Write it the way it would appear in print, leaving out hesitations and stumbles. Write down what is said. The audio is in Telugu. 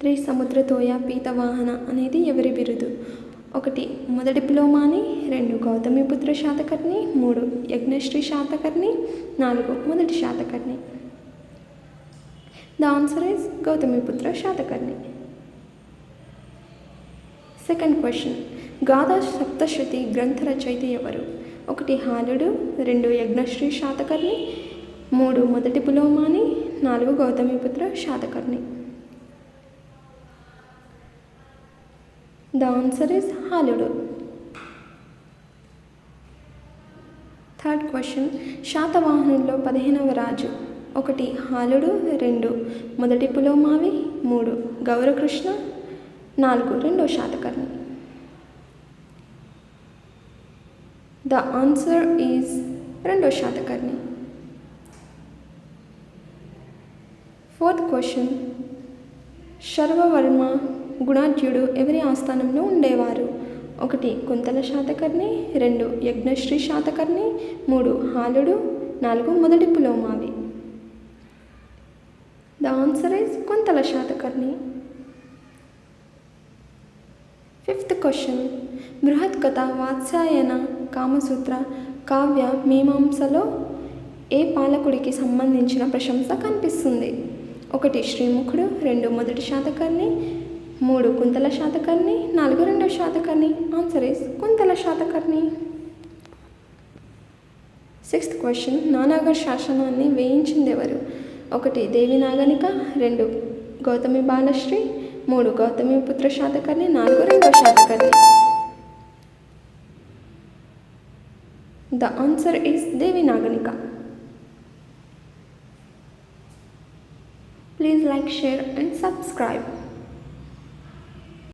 3 సముద్రతోయ పీతవాహన అనేది ఎవరి బిరుదు? 1 మొదటి పులోమాని, 2 గౌతమిపుత్ర శాతకర్ణి, 3 యజ్ఞశ్రీ శాతకర్ణి, 4 మొదటి Satakarni. The answer is Gautamiputra Satakarni. Second question, Gatha Saptashati గ్రంథ రచయిత ఎవరు? 1 హాలుడు, 2 యజ్ఞశ్రీ శాతకర్ణి, 3 మొదటి Pulomavi, 4 Gautamiputra Satakarni. The answer is హాలుడు. థర్డ్ క్వశ్చన్, శాతవాహనుల్లో 15వ రాజు? 1 హాలుడు, 2 మొదటి పులోమావి, 3 గౌరకృష్ణ, 4 రెండో శాతకర్ణి. ద ఆన్సర్ ఈజ్ రెండో శాతకర్ణి. ఫోర్త్ క్వశ్చన్, శర్వవర్మ గుణాఢ్యుడు ఎవరి ఆస్థానంలో ఉండేవారు? 1 కుంతల శాతకర్ణి, 2 యజ్ఞశ్రీ శాతకర్ణి, 3 హాలుడు, 4 మొదటి Pulomavi. The answer is Kuntala Satakarni. Fifth question, బృహత్ కథ, వాత్సాయన, కామసూత్ర, కావ్య మీమాంసలో ఏ పాలకుడికి సంబంధించిన ప్రశంస కనిపిస్తుంది? 1 శ్రీముఖుడు, 2 మొదటి శాతకర్ణి, 3 కుంతల శాతకర్ణి, 4 రెండో Satakarni. Answer is Kuntala Satakarni. Sixth question, Nanaghat శాసనాన్ని వేయించింది ఎవరు? 1 దేవి నాగనిక, 2 గౌతమి బాలశ్రీ, 3 గౌతమిపుత్ర శాతకర్ణి, 4 రెండో Satakarni. The answer is Devi Naganika. Please like, share and subscribe.